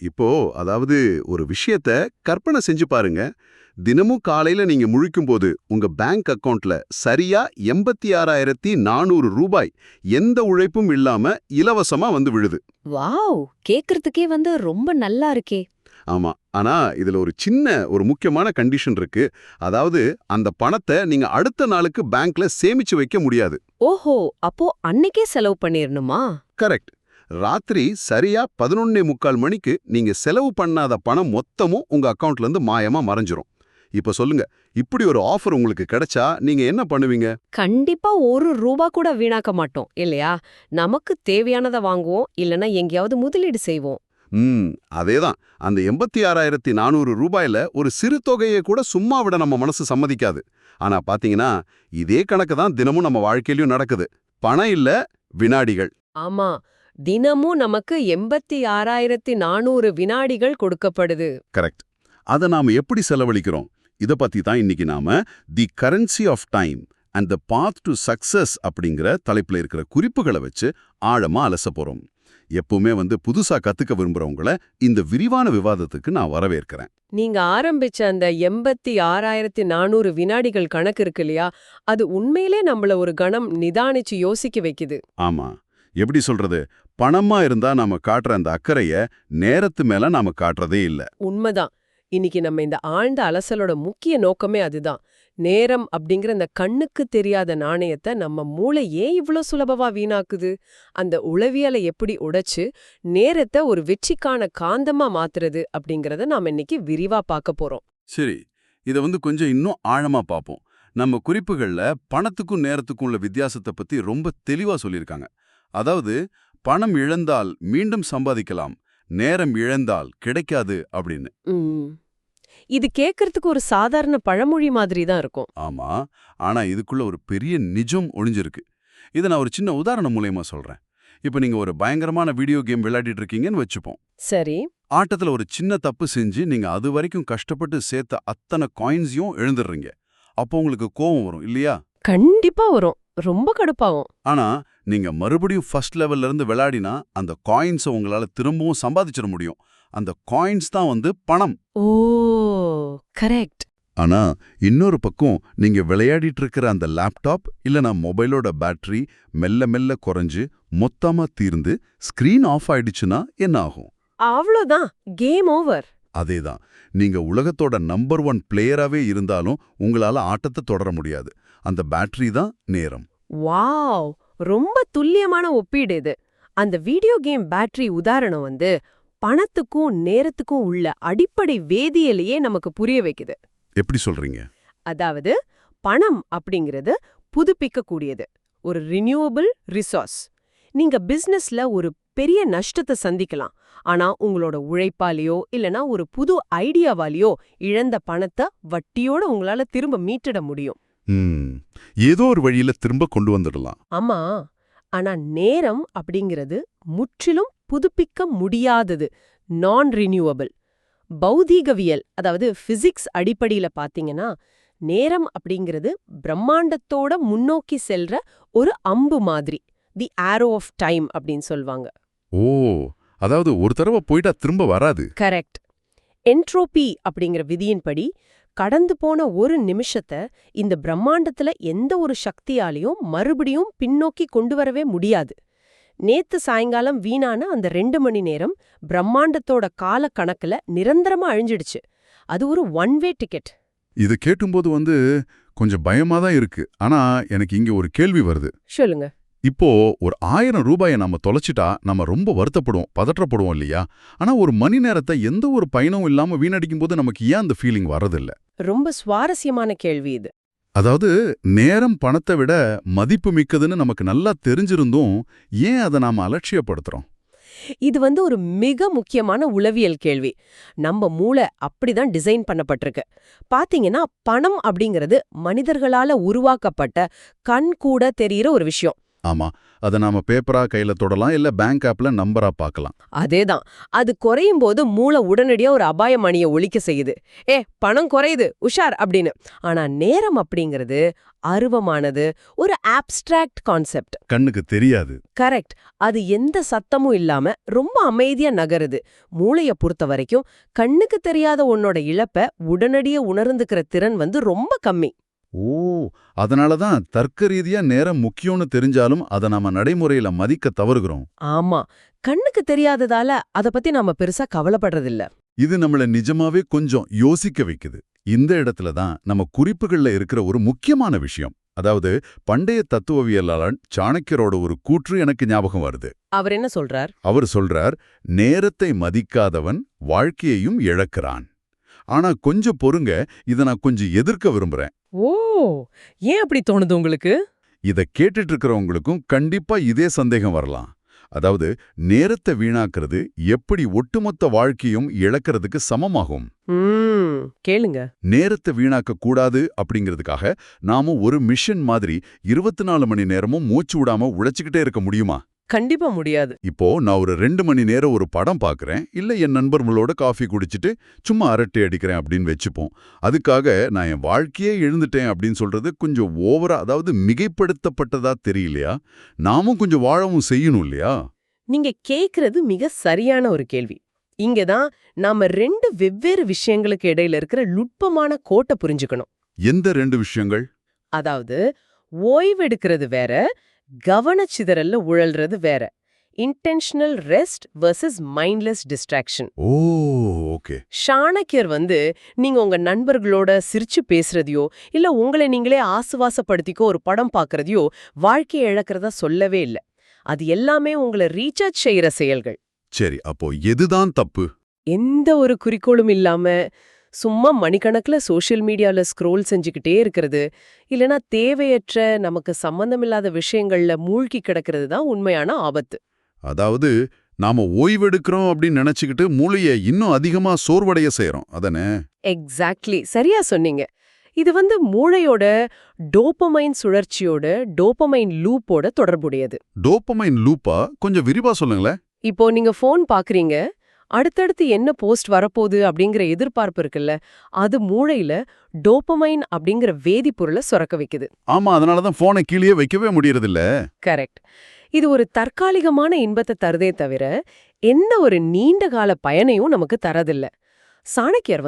இப்போ அதாவது ஒரு விஷயத்த கற்பனை செஞ்சு பாருங்க. தினமும் காலையில நீங்க முழிக்கும்போது உங்க பேங்க் அக்கவுண்ட்ல சரியா 86,400 ரூபாய் எந்த உழைப்பும் இல்லாம இலவசமா வந்து விழுது. வாவ்! கேக்குறதுக்கே ரொம்ப நல்லா இருக்கே. ஆமா. ஆனா இதுல ஒரு முக்கியமான கண்டிஷன் இருக்கு. அதாவது அந்த பணத்த நீங்க அடுத்த நாளுக்கு பேங்க்ல சேமிச்சு வைக்க முடியாது. ஓஹோ! அப்போ அன்னைக்கே செலவு பண்ணிரணுமா? கரெக்ட். ராத்திரி சரியா 11:45 மணிக்கு நீங்க செலவு பண்ணாத பணம் மொத்தமும் உங்க அக்கவுண்ட்ல இருந்து மாயமா மறைஞ்சிரும். இப்ப சொல்லுங்க, இப்படி ஒரு ஆஃபர் உங்களுக்கு கிடைச்சா நீங்க என்ன பண்ணுவீங்க? கண்டிப்பா ஒரு ரூபா கூட வீணாக்க மாட்டோம் இல்லையா? நமக்கு தேவையானத வாங்குவோம், இல்லனா எங்கேயாவது முதலீடு செய்வோம். ம் அதேதான். அந்த 86,400 ரூபாயில ஒரு சிறு தொகையை கூட சும்மா விட நம்ம மனசு சம்மதிக்காது. ஆனா பாத்தீங்கன்னா, இதே கணக்கு தான் தினமும் நம்ம வாழ்க்கையிலயும் நடக்குது. பணம் இல்ல, வினாடிகள். ஆமா. தினமும் நமக்கு 86,400 வினாடிகள் கொடுக்கப்படுது. கரெக்ட். அத நாம எப்படி செலவழிக்கிறோம்? இத பத்தி தான் இன்னைக்கு நாம the currency of time and the path to success அப்படிங்கிற தலைப்புல இருக்கிற குறிப்புகளை வச்சு ஆழமா அலச போறோம். எப்பவுமே புதுசா கத்துக்க விரும்புறவங்கள இந்த விரிவான விவாதத்துக்கு நான் வரவேற்கிறேன். நீங்க ஆரம்பிச்ச அந்த 86,400 வினாடிகள் கணக்கு இருக்கு இல்லையா? அது உண்மையிலே நம்மள ஒரு கணம் நிதானிச்சு யோசிக்க வைக்குது. ஆமா. எப்படி சொல்றது? பணமா இருந்தா நாம காட்டுற அந்த அக்கறைய நேரத்து மேல நாம காட்டுறதே இல்ல. உண்மைதான். இன்னைக்கு நம்ம இந்த ஆழ்ந்த அலசலோட முக்கிய நோக்கமே அதுதான். நேரம் அப்படிங்கிற அந்த கண்ணுக்கு தெரியாத நாணயத்தை நம்ம மூளை ஏன் இவ்ளோ சுலபமா வீணாக்குது? அந்த உளவியலை எப்படி உடைச்சு நேரத்தை ஒரு வெற்றிக்கான காந்தமா மாத்துறது அப்படிங்கறத நாம இன்னைக்கு விரிவா பார்க்க போறோம். சரி. இத கொஞ்சம் இன்னும் ஆழமா பார்ப்போம். நம்ம குறிப்புகள்ல பணத்துக்கும் நேரத்துக்கும் உள்ள வித்தியாசத்தை பத்தி ரொம்ப தெளிவா சொல்லியிருக்காங்க. அதாவது பணம் இழந்தால் மீண்டும் சம்பாதிக்கலாம், நேரம் இழந்தால் கிடைக்காது அப்படின்னு. ம். இது கேட்கறதுக்கு ஒரு சாதாரண பழமொழி மாதிரி தான் இருக்கும். ஆமா. ஆனா இதுக்குள்ள ஒரு பெரிய நிஜம் ஒளிஞ்சிருக்கு. இத நான் ஒரு சின்ன உதாரணம் மூலியமா சொல்றேன். இப்ப நீங்க ஒரு பயங்கரமான வீடியோ கேம் விளையாடிட்டு இருக்கீங்கன்னு வச்சுப்போம். சரி. ஆட்டத்துல ஒரு சின்ன தப்பு செஞ்சு நீங்க அது வரைக்கும் கஷ்டப்பட்டு சேர்த்த அத்தனை காயின்ஸையும் இழந்துடுறீங்க. அப்போ உங்களுக்கு கோவம் வரும் இல்லையா? கண்டிப்பா வரும். ரொம்ப கடுப்பாகும். ஆனா நீங்க மறுபடியும் ஃபர்ஸ்ட் லெவல்ல இருந்து விளையாடினா அந்த காயின்ஸை உங்களால திரும்பவும் சம்பாதிச்சிட முடியும். அந்த காயின்ஸ் தான் பணம். ஓ! கரெக்ட். ஆனா இன்னொரு பக்கம் நீங்க விளையாடிட்டு இருக்கிற அந்த லேப்டாப் இல்லனா மொபைலோட பேட்டரி மெல்ல மெல்ல குறைஞ்சு மொத்தமா தீர்ந்து ஸ்கிரீன் ஆஃப் ஆயிடுச்சுன்னா என்ன ஆகும்? அவ்வளோதான். Game over. அதேதான். நீங்க உலகத்தோட நம்பர் 1 பிளேயராவே இருந்தாலும் உங்களால ஆட்டத்தை தொடர முடியாது. அந்த பேட்டரி தான் நேரம். வாவ்! ரொம்ப துல்லியமான ஒப்பீடு இது. அந்த வீடியோ கேம் பேட்டரி உதாரணம் பணத்துக்கும் நேரத்துக்கும் உள்ள அடிப்படை வேதியியலையே நமக்கு புரிய வைக்குது. எப்படி சொல்றீங்க? அதாவது பணம் அப்படிங்கிறது புதுப்பிக்கக்கூடியது, ஒரு ரினியூவபிள் ரிசோர்ஸ். நீங்க பிசினஸ்ல ஒரு பெரிய நஷ்டத்தை சந்திக்கலாம், ஆனா உங்களோட உழைப்பாலேயோ இல்லனா ஒரு புது ஐடியாவாலேயோ இழந்த பணத்தை வட்டியோட உங்களால திரும்ப மீட்டிட முடியும். ஏதோ ஒரு வழியில திரும்ப கொண்டு வந்துடலாம். ஆமா. ஆனா நேரம் அப்படிங்கிறது முற்றிலும் புதுப்பிக்க முடியாதது, நான் ரினியூவபிள். பௌதீகவியல், அதாவது பிசிக்ஸ் அடிப்படையில பாத்தீங்கன்னா, நேரம் அப்படிங்கிறது பிரம்மாண்டத்தோட முன்னோக்கி செல்ற ஒரு அம்பு மாதிரி. தி ஆரோ ஆஃப் டைம் அப்படின்னு சொல்வாங்க. ஓ, அதாவது ஒரு தடவை போயிட்டா திரும்ப வராது. கரெக்ட். என்ட்ரோபி அப்படிங்கிற விதியின்படி கடந்து போன ஒரு நிமிஷத்தை இந்த பிரம்மாண்டத்துல எந்த ஒரு சக்தியாலையும் மறுபடியும் பின்னோக்கி கொண்டு வரவே முடியாது. நேத்து சாயங்காலம் வீணான அந்த 2 மணி நேரம் பிரம்மாண்டத்தோட கால கணக்குல நிரந்தரமா அழிஞ்சிடுச்சு. அது ஒரு ஒன் வே டிக்கெட். இது கேட்டும்போது கொஞ்சம் பயமா தான் இருக்கு. ஆனா எனக்கு இங்க ஒரு கேள்வி வருது. சொல்லுங்க. இப்போ ஒரு 1000 ரூபாயை நம்ம தொலைச்சிட்டா நம்ம ரொம்ப வருத்தப்படுவோம், பதற்றப்படுவோம் இல்லையா? ஆனா ஒரு மணி நேரத்தை எந்த ஒரு பயனும் இல்லாம வீணடிக்கும் போது நமக்கு ஏன் அந்த ஃபீலிங் வரதில்ல? ரொம்ப சுவாரஸ்யமான கேள்வி இது. அதாவது நேரம் பணத்தை விட மதிப்பு மிக்கதுன்னு நமக்கு நல்லா தெரிஞ்சிருந்தும் ஏன் அதை நாம அலட்சியப்படுத்துறோம்? இது ஒரு மிக முக்கியமான உளவியல் கேள்வி. நம்ம மூளை அப்படிதான் டிசைன் பண்ணப்பட்டிருக்கு. பாத்தீங்கன்னா, பணம் அப்படிங்கிறது மனிதர்களால உருவாக்கப்பட்ட கண் கூட தெரியிற ஒரு விஷயம். ஆமா, அதை நாம பேப்பரா கையில தொடலாம், இல்ல பேங்க் ஆப்ல நம்பரா பார்க்கலாம். அதேதான். அது குறையும் போது மூளை உடனடியா ஒரு அபாய மணியை ஒலிக்க செய்யுது. பணம் குறையுது உஷார் அப்படின்னு. ஆனா நேரம் அப்படிங்கிறது அருவமானது, ஒரு ஆப்ஸ்ட்ராக்ட் கான்செப்ட். கண்ணுக்கு தெரியாது. கரெக்ட். அது எந்த சத்தமும் இல்லாம ரொம்ப அமைதியா நகருது. மூளைய பொறுத்த வரைக்கும் கண்ணுக்கு தெரியாத உன்னோட இழப்ப உடனடியா உணர்ந்துக்கிற திறன் ரொம்ப கம்மி. ஓ, அதனாலதான் தர்க்க ரீதியா நேரம் முக்கியம்னு தெரிஞ்சாலும் அதை நாம நடைமுறையில மதிக்க தவறுகிறோம். ஆமா, கண்ணுக்கு தெரியாததால அத பத்தி நாம பெருசா கவலைப்படுறதில்ல. இது நம்மள நிஜமாவே கொஞ்சம் யோசிக்க வைக்குது. இந்த இடத்துல தான் நம்ம குறிப்புகள்ல இருக்கிற ஒரு முக்கியமான விஷயம், அதாவது பண்டைய தத்துவவியலாளர் சாணக்கியரோட ஒரு கூற்று எனக்கு ஞாபகம் வருது. அவர் என்ன சொல்றார்? அவர் சொல்றார், நேரத்தை மதிக்காதவன் வாழ்க்கையையும் இழக்கிறான். ஆனா கொஞ்சம் பொறுங்க, இதை நான் கொஞ்சம் எதிர்க்க விரும்புறேன். ஓ, ஏன் அப்படி தோணுது உங்களுக்கு? இத கேட்டுட்டு இருக்கிறவங்களுக்கும் கண்டிப்பா இதே சந்தேகம் வரலாம். அதாவது நேரத்தை வீணாக்குறது எப்படி ஒட்டுமொத்த வாழ்க்கையும் இழக்கிறதுக்கு சமமாகும். கேளுங்க. நேரத்தை வீணாக்க கூடாது அப்படிங்கிறதுக்காக நாம ஒரு மிஷன் மாதிரி 24 மணி நேரமும் மூச்சு விடாம உழைச்சுக்கிட்டே இருக்க முடியுமா? கண்டிப்பா முடியாது. இப்போ நான் ஒரு 2 மணி நேரம் ஒரு படம் பார்க்கறேன், இல்ல என் நண்பர்களோட காஃபி குடிச்சிட்டு சும்மா அரட்டை அடிக்கிறேன் அப்படின்னு வச்சுப்போம். அதுக்காக நான் என் வாழ்க்கையே எழுந்துட்டேன் அப்படின்னு சொல்றது கொஞ்சம் ஓவரா, அதாவது மிகைப்படுத்தப்பட்டதா தெரியலையா? நாமும் கொஞ்சம் வாழவும் செய்யணும் இல்லையா? நீங்க கேக்குறது மிக சரியான ஒரு கேள்வி. இங்கதான் நாம 2 வெவ்வேறு விஷயங்களுக்கு இடையில இருக்கிற நுட்பமான கோட்டை புரிஞ்சுக்கணும். எந்த 2 விஷயங்கள்? அதாவது ஓய்வெடுக்கிறது வேற, கவனச்சிதறல்ல உழல்றது வேற. Intentional rest versus mindless distraction. Oh, okay. சாணக்கியர் நீங்க உங்க நண்பர்களோட சிரிச்சு பேசுறதையோ இல்ல உங்களை நீங்களே ஆசுவாசப்படுத்திக்கோ ஒரு படம் பார்க்கறதையோ வாழ்க்கையை இழக்கிறதா சொல்லவே இல்ல. அது எல்லாமே உங்களை ரீசார்ஜ் செய்யற செயல்கள். சரி, அப்போ எதுதான் தப்பு? எந்த ஒரு குறிக்கோளும் இல்லாம சும்மா மணிக்கணக்குல சோஷியல் மீடியால ஸ்க்ரோல் செஞ்சுக்கிட்டே இருக்கிறது, இல்லனா தேவையற்ற நமக்கு சம்பந்தமில்லாத விஷயங்கள்ல மூழ்கி கிடக்கிறது தான் உண்மையான ஆபத்து. அதாவது நாம ஓய்வெடுக்கிறோம் அப்படின்னு நினைச்சுக்கிட்டு மூளைய இன்னும் அதிகமா சோர்வடைய செய்யறோம், அதானே? எக்ஸாக்ட்லி, சரியா சொன்னீங்க. இது மூளையோட டோபமைன் சுழற்சியோட டோபமைன் லூப்போட தொடர்புடையது. டோபமைன் லூப்பா? கொஞ்சம் விரிவா சொல்லுங்களேன். இப்போ நீங்க ஃபோன் பாக்குறீங்க, அடுத்தடுத்து என்ன போஸ்ட் வரப்போகுது அப்படிங்கிற எதிர்பார்ப்பு இருக்குல்ல, அது மூளையில டோபமைன் அப்படிங்கிற வேதிப்பொருளை சுரக்க வைக்குது. ஆமா, அதனாலதான் போனை கீழே வைக்கவே முடியறதில்ல. கரெக்ட். இது ஒரு தற்காலிகமான இன்பத்தை தருதே தவிர எந்த ஒரு நீண்ட கால பயனையும் நமக்கு தரதில்ல. சாணக்கியர்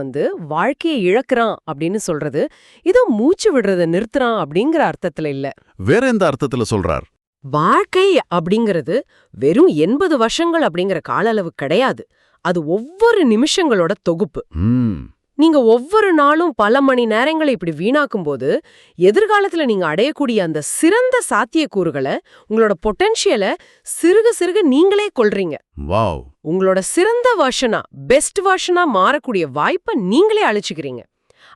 வாழ்க்கையை இழக்கிறான் அப்படின்னு சொல்றது இதோ மூச்சு விடுறத நிறுத்துறான் அப்படிங்கிற அர்த்தத்துல இல்ல. வேற எந்த அர்த்தத்துல சொல்றார்? வாழ்க்கை அப்படிங்கிறது வெறும் 80 வருஷங்கள் அப்படிங்கிற கால அளவு கிடையாது. அது ஒவ்வொரு நிமிஷங்களோட தொகுப்பு. நீங்க ஒவ்வொரு நாளும் பல மணி நேரங்களை இப்படி வீணாக்கும் போது எதிர்காலத்துல நீங்க அடையக்கூடிய அந்த சிறந்த சாத்தியக்கூறுகளை, உங்களோட பொட்டென்ஷியலை சிறுக சிறுக நீங்களே கொள்றீங்க. வாவ். உங்களோட சிறந்த வெர்ஷனா, பெஸ்ட் வெர்ஷனா மாறக்கூடிய வாய்ப்பை நீங்களே அழிச்சுக்கிறீங்க.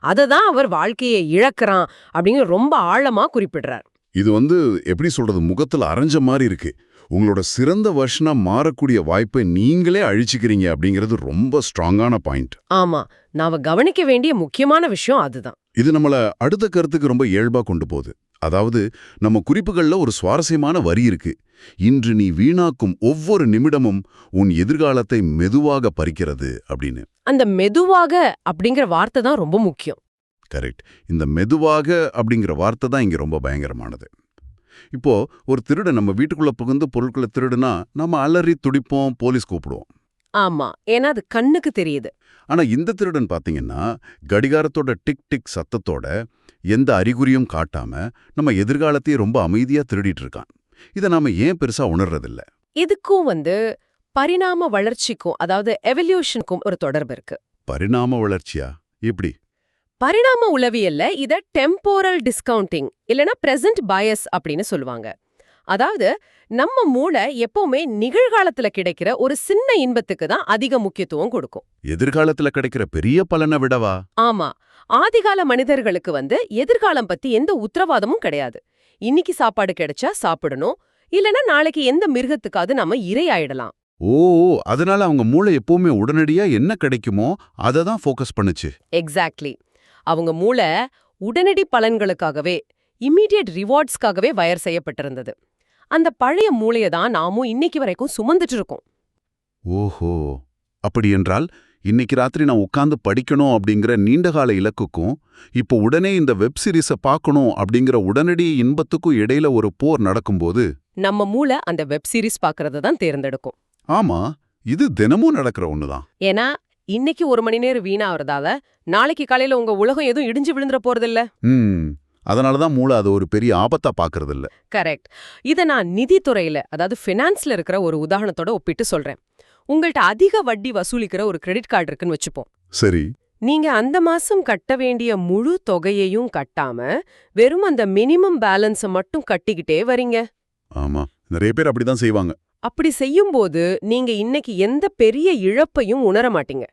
அததான் அவர் வாழ்க்கையை இழக்கிறான் அப்படிங்கிற ரொம்ப ஆழமா குறிப்பிடுறார். இது எப்படி சொல்றது, முகத்துல அரைஞ்ச மாதிரி இருக்கு. உங்களோட சிறந்த வெர்ஷனா மாறக்கூடிய வாய்ப்பை நீங்களே அழிச்சுக்கிறீங்க அப்படிங்கிறது ரொம்ப ஸ்ட்ராங்கான பாயிண்ட். ஆமா, நாம கவனிக்க வேண்டிய முக்கியமான விஷயம் அதுதான். இது நம்மள அடுத்த கருத்துக்கு ரொம்ப இயல்பா கொண்டு போகுது. அதாவது நம்ம குறிப்புகள்ல ஒரு சுவாரஸ்யமான வரி இருக்கு. இன்று நீ வீணாக்கும் ஒவ்வொரு நிமிடமும் உன் எதிர்காலத்தை மெதுவாக பறிக்கிறது அப்படின்னு. அந்த மெதுவாக அப்படிங்கிற வார்த்தை தான் ரொம்ப முக்கியம். கரெக்ட். இந்த மெதுவாக அப்படிங்கிற வார்த்தை தான் இங்க ரொம்ப பயங்கரமானது. இப்போ ஒரு திருடன் நம்ம வீட்டுக்குள்ள புகுந்து பொருட்களை திருடுனா நம்ம அலறி துடிப்போம், போலீஸ் கூப்பிடுவோம். ஆமா, ஏன்னா அது கண்ணுக்கு தெரியுது. ஆனா இந்த திருடன் பாத்தீங்கன்னா கடிகாரத்தோட டிக் டிக் சத்தத்தோட எந்த அறிகுறியும் காட்டாம நம்ம எதிர்காலத்தையே ரொம்ப அமைதியா திருடிட்டு இருக்கான். இதை நாம ஏன் பெருசா உணர்றதில்ல? இதுக்கும் பரிணாம வளர்ச்சிக்கும், அதாவது எவல்யூஷனுக்கும் ஒரு தொடர்பு இருக்கு. பரிணாம வளர்ச்சியா? எப்படி? பரிணாம உளவியல்ல இத டெம்போரல் டிஸ்கவுண்டிங் இல்லனா பிரசன்ட் பயஸ் அப்படின்னு சொல்லுவாங்க. அதாவது நம்ம மூளை எப்பவுமே நிகழ்காலத்துல கிடைக்கிற ஒரு சின்ன இன்பத்துக்கு தான் அதிக முக்கியத்துவம் கொடுக்கும். எதிர்காலத்துல கிடைக்கிற பெரிய பலனை விடவா? ஆமா, ஆதிகால மனிதர்களுக்கு எதிர்காலம் பத்தி எந்த உத்தரவாதமும் கிடையாது. இன்னைக்கு சாப்பாடு கிடைச்சா சாப்பிடணும், இல்லனா நாளைக்கு எந்த மிருகத்துக்காவது நாம இரையாயிடலாம். ஓ, அதனால அவங்க மூளை எப்பவுமே உடனடியா என்ன கிடைக்குமோ அதை தான் ஃபோக்கஸ் பண்ணுச்சு. எக்ஸாக்ட்லி. அவங்க மூளை உடனடி பலன்களுக்காகவே, இம்மீடியட் ரிவார்ட்ஸ்க்காகவே வயர் செய்யப்பட்டிருந்தது. அந்த பழைய மூளைய தான் நாமும் இன்னைக்கு வரைக்கும் சுமந்துட்டு இருக்கோம். ஓஹோ, அப்படி என்றால் இன்னைக்கு ராத்திரி நான் உட்கார்ந்து படிக்கணும் அப்படிங்கிற நீண்டகால இலக்குக்கும் இப்போ உடனே இந்த வெப் சீரிஸை பார்க்கணும் அப்படிங்கிற உடனடி இன்பத்துக்கும் இடையில ஒரு போர் நடக்கும்போது நம்ம மூளை அந்த வெப் சீரிஸ் பார்க்கறத தான் தேர்ந்தெடுக்கும். ஆமா, இது தினமும் நடக்கிற ஒண்ணுதான். ஏன்னா இன்னைக்கு 1 மணி நேரம் வீணாவறதால நாளைக்கு காலையில உங்க உலகம் எதுவும் இடிஞ்சு விழுந்துற போறதில்ல. அதனாலதான் மூளை அது ஒரு பெரிய ஆபத்தா பாக்குறது இல்ல. கரெக்ட். இத நான் நிதித்துறையில, அதாவது ஃபினான்ஸ்ல இருக்கிற ஒரு உதாரணத்தோட ஒப்பிட்டு சொல்றேன். உங்கள்ட்ட அதிக வட்டி வசூலிக்கிற ஒரு கிரெடிட் கார்டு இருக்குன்னு வச்சுப்போம். சரி. நீங்க அந்த மாசம் கட்ட வேண்டிய முழு தொகையையும் கட்டாம வெறும் அந்த மினிமம் பேலன்ஸ மட்டும் கட்டிக்கிட்டே வரீங்க. ஆமா, நிறைய பேர் அப்படிதான் செய்வாங்க. அப்படி செய்யும்போது நீங்க இன்னைக்கு எந்த பெரிய இழப்பையும் உணர மாட்டீங்க.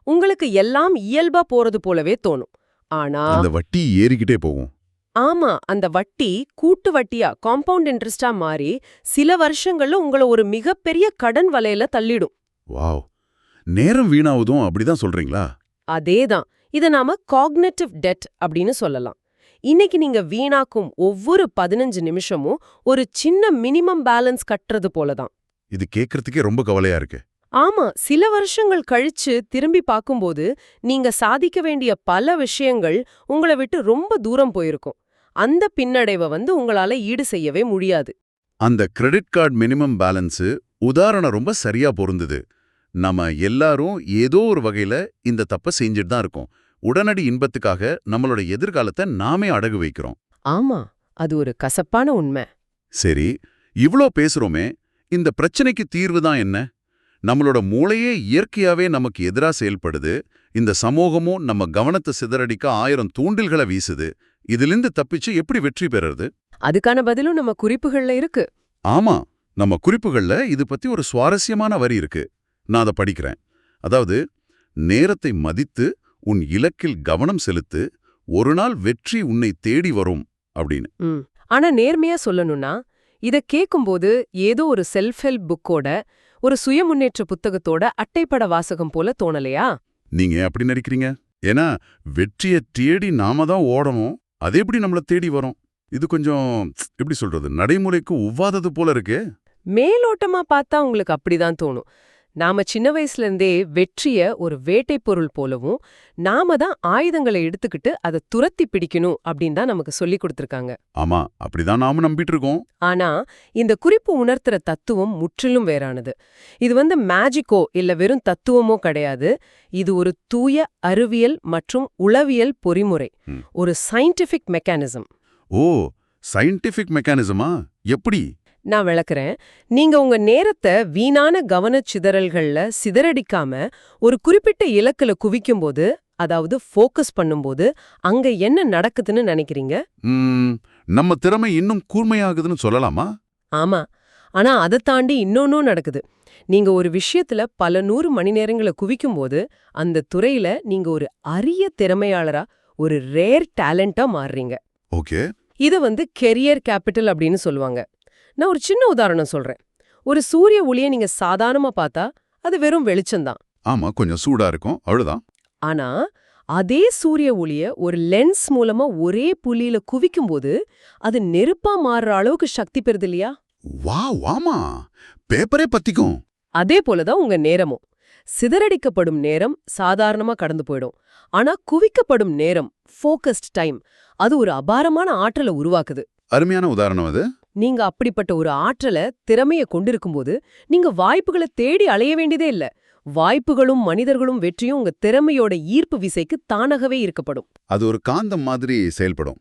உங்களுக்கு எல்லாம் இயல்பா போறது போலவே தோணும். ஆனா அந்த வட்டி ஏறிக்கிட்டே போகும். ஆமா, அந்த வட்டி கூட்டு வட்டியா, காம்பவுண்ட் இன்ட்ரெஸ்டா மாறி சில வருஷங்கள்ல உங்களை ஒரு மிகப்பெரிய கடன் வலையில தள்ளிடும். வாவ், நேரம் வீணாவதும் அப்படிதான் சொல்றீங்களா? அதேதான். இத நாம காக்னிட்டிவ் டெட் அப்படின்னு சொல்லலாம். இன்னைக்கு நீங்க வீணாக்கும் ஒவ்வொரு 15 நிமிஷமும் ஒரு சின்ன மினிமம் பேலன்ஸ் கட்டுறது போலதான். இது கேட்கறதுக்கே ரொம்ப கவலையா இருக்கு. ஆமா, சில வருஷங்கள் கழிச்சு திரும்பி பார்க்கும்போது நீங்க சாதிக்க வேண்டிய பல விஷயங்கள் உங்களை விட்டு ரொம்ப தூரம் போயிருக்கும். அந்த பின்னடைவை உங்களால ஈடு செய்யவே முடியாது. அந்த கிரெடிட் கார்டு மினிமம் பேலன்ஸு உதாரணம் ரொம்ப சரியா பொருந்துது. நம்ம எல்லாரும் ஏதோ ஒரு வகையில இந்த தப்ப செஞ்சுட்டு தான் இருக்கோம். உடனடி இன்பத்துக்காக நம்மளோட எதிர்காலத்தை நாமே அடகு வைக்கிறோம். ஆமா, அது ஒரு கசப்பான உண்மை. சரி, இவ்ளோ பேசுறோமே, இந்த பிரச்சனைக்கு தீர்வு தான் என்ன? நம்மளோட மூளையே இயற்கையாவே நமக்கு எதிரா செயல்படுது. இந்த சமூகமும் நம்ம கவனத்தை சிதறடிக்க 1000 தூண்டில்களை வீசுது. இதிலிருந்து தப்பிச்சு எப்படி வெற்றி பெறது? அதுக்கான பதிலும் நம்ம குறிப்புகள்ல இருக்கு. ஆமா, நம்ம குறிப்புகள்ல இது பத்தி ஒரு சுவாரஸ்யமான வரி இருக்கு. நான் அதை படிக்கிறேன். அதாவது, நேரத்தை மதித்து உன் இலக்கில் கவனம் செலுத்து, ஒரு நாள் வெற்றி உன்னை தேடி வரும் அப்படின்னு. ஆனா நேர்மையா சொல்லணும்னா, இத கேக்கும்போது ஏதோ ஒரு செல்ஃப் ஹெல்ப் புக்கோட, ஒரு சுய முன்னேற்ற புத்தகத்தோட அட்டைப்பட வாசகம் போல தோணலையா? நீங்க அப்படி நினைக்கிறீங்க? ஏன்னா வெற்றியை தேடி நாம தான் ஓடணும். அது எப்படி நம்மள தேடி வரும்? இது கொஞ்சம் எப்படி சொல்றது, நடைமுறைக்கு ஒவ்வாதது போல இருக்கு. மேலோட்டமா பார்த்தா உங்களுக்கு அப்படிதான் தோணும். நாம சின்ன வயசுல இருந்தே வெற்றிய ஒரு வேட்டை பொருள் போலவும், நாம தான் ஆயுதங்களை எடுத்துக்கிட்டு அதை துரத்தி பிடிக்கணும் அப்படின்னு தான் நமக்கு சொல்லி கொடுத்திருக்காங்க. ஆமா, அப்படிதான் நாம நம்பிட்டு இருக்கோம். ஆனா இந்த குறிப்பு உணர்த்துற தத்துவம் முற்றிலும் வேறானது. இது மேஜிக்கோ இல்ல வெறும் தத்துவமோ கிடையாது. இது ஒரு தூய அறிவியல் மற்றும் உளவியல் பொறிமுறை, ஒரு சயின்டிஃபிக் மெக்கானிசம். ஓ, சயின்டிஃபிக் மெக்கானிசமா? எப்படி? நான் விளக்குறேன். நீங்க உங்க நேரத்தை வீணான கவனச்சிதறல்கள்ல சிதறடிக்காம ஒரு குறிப்பிட்ட இலக்குல குவிக்கும்போது, அதாவது ஃபோக்கஸ் பண்ணும்போது, அங்க என்ன நடக்குதுன்னு நினைக்கிறீங்க? நம்ம திறமை இன்னும் கூர்மையாகுதுன்னு சொல்லலாமா? ஆமா, ஆனா அதை தாண்டி இன்னொன்னும் நடக்குது. நீங்க ஒரு விஷயத்துல பல 100 மணி நேரங்களை குவிக்கும்போது, அந்த துறையில நீங்க ஒரு அரிய திறமையாளரா, ஒரு ரேர் டேலண்டா மாறுறீங்க. ஓகே. இத கெரியர் கேபிட்டல் அப்படின்னு சொல்லுவாங்க. நான் ஒரு சின்ன உதாரணம் சொல்றேன். ஒரு சூரிய ஒளியை நீங்க சாதாரணமா பார்த்தா அது வெறும் வெளிச்சம்தான். ஆமா, கொஞ்சம் சூடா இருக்கும், அவ்வளவுதான். ஆனா அதே சூரிய ஒளிய ஒரு லென்ஸ் மூலமா ஒரே புள்ளியில குவிக்கும்போது அது நெருப்பா மாறுற அளவுக்கு சக்தி பெறுது இல்லையா? வாவ், ஆமா, பேப்பரே பத்திக்கும். அதே போலதான் உங்க நேரமும். சிதறடிக்கப்படும் நேரம் சாதாரணமா கடந்து போயிடும். ஆனா குவிக்கப்படும் நேரம், ஃபோக்கஸ்ட் டைம், அது ஒரு அபாரமான ஆற்றலை உருவாக்குது. அருமையான உதாரணம் அது. நீங்க அப்படிப்பட்ட ஒரு ஆற்றலை, திறமைய கொண்டிருக்கும்போது நீங்க வாய்ப்புகளை தேடி அலைய வேண்டியதே இல்ல. வாய்ப்புகளும் மனிதர்களும் வெற்றியும் உங்க திறமையோட ஈர்ப்பு விசைக்கு தானாகவே ஈர்க்கப்படும். அது ஒரு காந்தம் மாதிரி செயல்படும்.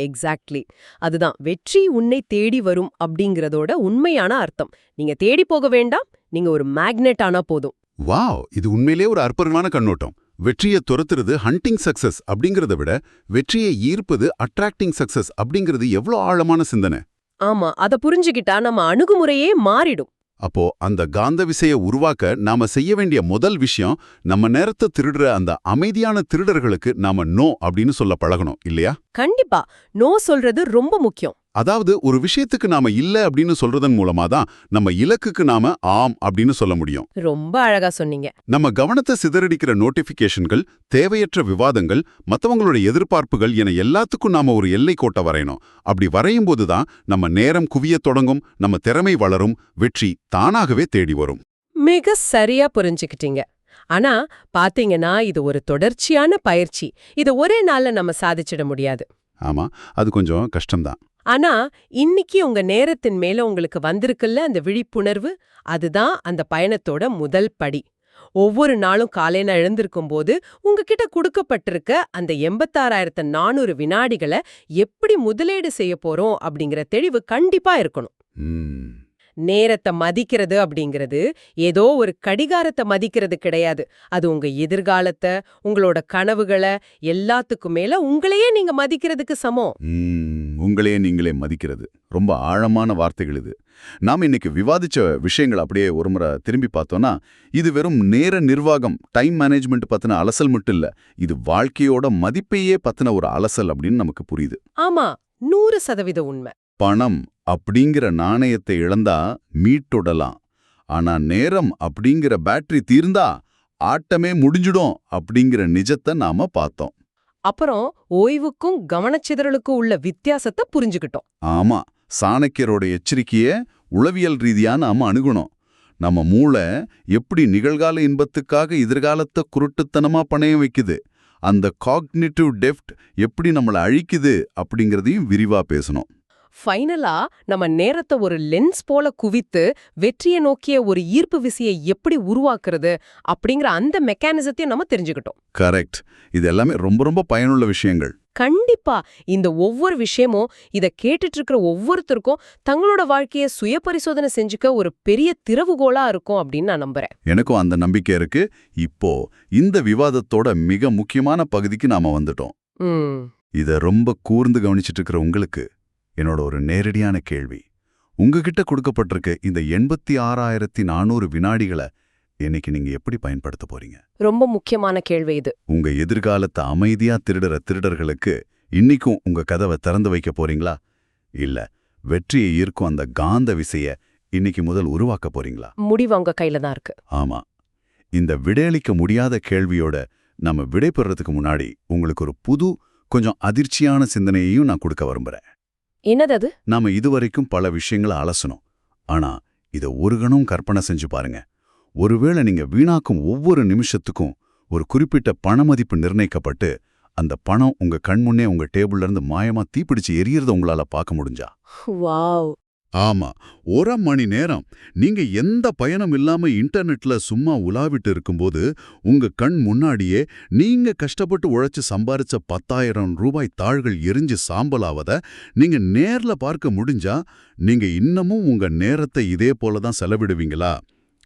எக்ஸாக்ட்லி. அதுதான் வெற்றி உன்னை தேடி வரும் அப்படிங்கறதோட உண்மையான அர்த்தம். நீங்க தேடி போக வேண்டாம், நீங்க ஒரு மேக்னெட் ஆனா போதும். வாவ், இது உண்மையிலே ஒரு அற்புதமான கண்ணோட்டம். வெற்றியை துரத்துறது ஹண்டிங் சக்சஸ் அப்படிங்கறத விட வெற்றியை ஈர்ப்பது அட்ராக்டிங் சக்சஸ் அப்படிங்கிறது எவ்வளோ ஆழமான சிந்தனை. ஆமா, அத புரிஞ்சுக்கிட்டா நம்ம அணுகுமுறையே மாறிடும். அப்போ அந்த காந்த விசையை உருவாக்க நாம செய்ய வேண்டிய முதல் விஷயம், நம்ம நேரத்தை திருடுற அந்த அமைதியான திருடர்களுக்கு நாம நோ அப்படின்னு சொல்ல பழகணும் இல்லையா? கண்டிப்பா, நோ சொல்றது ரொம்ப முக்கியம். அதாவது ஒரு விஷயத்துக்கு நாம இல்ல அப்படின்னு சொல்றதன் மூலமா தான் நம்ம இலக்குக்கு நாம ஆம் அப்படின்னு சொல்ல முடியும். ரொம்ப அழகா சொன்னீங்க. நம்ம கவனத்தை சிதறடிக்கிற நோட்டிபிகேஷன்கள், தேவையற்ற விவாதங்கள், மத்தவங்களோட எதிர்பார்ப்புகள் என எல்லாத்துக்கும் நாம ஒரு எல்லை கோட்டை வரையணும். அப்படி வரையும் போது தான் நம்ம நேரம் குவியத் தொடங்கும், நம்ம திறமை வளரும், வெற்றி தானாகவே தேடி வரும். மிக சரியா புரிஞ்சுக்கிட்டீங்க. ஆனா பாத்தீங்கன்னா இது ஒரு தொடர்ச்சியான பயிற்சி. இத ஒரே நாள்ல நம்ம சாதிச்சிட முடியாது. ஆமா, அது கொஞ்சம் கஷ்டம்தான். ஆனா இன்னைக்கு உங்க நேரத்தின் மேல உங்களுக்கு வந்திருக்குல்ல அந்த விழிப்புணர்வு, அதுதான் அந்த பயணத்தோட முதல் படி. ஒவ்வொரு நாளும் காலையில எழுந்திருக்கும் போது உங்ககிட்ட கொடுக்கப்பட்டிருக்க அந்த 86,400 வினாடிகளை எப்படி முதலீடு செய்ய போறோம் அப்படிங்கிற தெளிவு கண்டிப்பா இருக்கணும். ம். நேரத்தை மதிக்கிறது அப்படிங்கிறது ஏதோ ஒரு கடிகாரத்தை மதிக்கிறது கிடையாது. அது உங்க எதிர்காலத்தை, உங்களோட கனவுகளை எல்லாத்துக்கும் மேல உங்களையே நீங்க மதிக்கிறதுக்கு சமம். உங்களையே நீங்களே மதிக்கிறது ரொம்ப ஆழமான வார்த்தைகள் இது. நாம இன்னைக்கு விவாதிச்ச விஷயங்கள் அப்படியே ஒருமுறை திரும்பி பார்த்தோம்னா, இது வெறும் நேர நிர்வாகம், டைம் மேனேஜ்மெண்ட் பத்தின அலசல் மட்டும் இல்ல, இது வாழ்க்கையோட மதிப்பையே பத்தின ஒரு அலசல் அப்படின்னு நமக்கு புரியுது. ஆமா, 100% உண்மை. பணம் அப்படிங்கிற நாணயத்தை இழந்தா மீட்டுடலாம், ஆனா நேரம் அப்படிங்கிற பேட்டரி தீர்ந்தா ஆட்டமே முடிஞ்சிடும் அப்படிங்கிற நிஜத்தை நாம பார்த்தோம். அப்புறம் ஓய்வுக்கும் கவனச்சிதறலுக்கும் உள்ள வித்தியாசத்தை புரிஞ்சுக்கிட்டோம். ஆமா, சாணக்கியரோட எச்சரிக்கைய உளவியல் ரீதியா நாம அணுகணும். நம்ம மூளை எப்படி நிகழ்கால இன்பத்துக்காக எதிர்காலத்தை குருட்டுத்தனமா பணையம் வைக்குது, அந்த காக்னிட்டிவ் டெப்த் எப்படி நம்மளை அழிக்குது அப்படிங்கிறதையும் விரிவா பேசணும். ஃபைனலா நம்ம நேரத்தை ஒரு லென்ஸ் போல குவித்து வெற்றியை நோக்கிய ஒரு ஈர்ப்பு விசையை எப்படி உருவாக்குறது அப்படிங்கிற அந்த மெக்கானிசத்தையும் நம்ம தெரிஞ்சுக்கிட்டோம். கரெக்ட். இது எல்லாமே ரொம்ப ரொம்ப பயனுள்ள விஷயங்கள். கண்டிப்பா இந்த ஒவ்வொரு விஷயமும் இத கேட்டுட்டு இருக்கிற ஒவ்வொருத்தருக்கும் தங்களோட வாழ்க்கையை சுய பரிசோதனை செஞ்சுக்க ஒரு பெரிய திறவுகோலா இருக்கும் அப்படின்னு நான் நம்புறேன். எனக்கும் அந்த நம்பிக்கை இருக்கு. இப்போ இந்த விவாதத்தோட மிக முக்கியமான பகுதிக்கு நாம வந்துட்டோம். இத ரொம்ப கூர்ந்து கவனிச்சிட்டு இருக்கிற உங்களுக்கு என்னோட ஒரு நேரடியான கேள்வி. உங்ககிட்ட கொடுக்கப்பட்டிருக்க இந்த 86,400 வினாடிகளை இன்னைக்கு நீங்க எப்படி பயன்படுத்த போறீங்க? ரொம்ப முக்கியமான கேள்வி இது. உங்க எதிர்காலத்தை அமைதியா திருடுற திருடர்களுக்கு இன்னைக்கும் உங்க கதவை திறந்து வைக்க போறீங்களா? இல்ல வெற்றியை ஈர்க்கும் அந்த காந்த விசைய இன்னைக்கு முதல் உருவாக்க போறீங்களா? முடிவு உங்க கையில தான் இருக்கு. ஆமா, இந்த விடையளிக்க முடியாத கேள்வியோட நம்ம விடை பெறறதுக்கு முன்னாடி உங்களுக்கு ஒரு புது, கொஞ்சம் அதிர்ச்சியான சிந்தனையையும் நான் கொடுக்க விரும்புறேன். என்னது அது? நாம இதுவரைக்கும் பல விஷயங்களை அலசணும். ஆனா இத ஒரு கணம் கற்பனை செஞ்சு பாருங்க. ஒருவேளை நீங்க வீணாக்கும் ஒவ்வொரு நிமிஷத்துக்கும் ஒரு குறிப்பிட்ட பண மதிப்பு நிர்ணயிக்கப்பட்டு, அந்த பணம் உங்க கண்முன்னே உங்க டேபிள்ல இருந்து மாயமா தீப்பிடிச்சு எரியறத உங்களால பார்க்க முடிஞ்சா? வாவ். ஆமா, 1 மணி நேரம் நீங்க எந்த பயணம் இல்லாம இன்டர்நெட்ல சும்மா உலாவிட்டு இருக்கும்போது உங்க கண் முன்னாடியே நீங்க கஷ்டப்பட்டு உழைச்சு சம்பாரிச்ச 10,000 ரூபாய் தாள்கள் எரிஞ்சு சாம்பலாவத நீங்க நேர்ல பார்க்க முடிஞ்சா, நீங்க இன்னமும் உங்க நேரத்தை இதே போல தான் செலவிடுவீங்களா?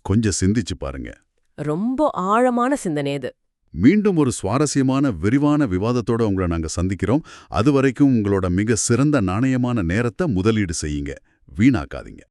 கொஞ்சம் சிந்திச்சு பாருங்க. ரொம்ப ஆழமான சிந்தனை இது. மீண்டும் ஒரு சுவாரஸ்யமான விரிவான விவாதத்தோட உங்களை நாங்க சந்திக்கிறோம். அதுவரைக்கும் உங்களோட மிக சிறந்த நாணயமான நேரத்தை முதலீடு செய்யுங்க, வீணாக்காதீங்க.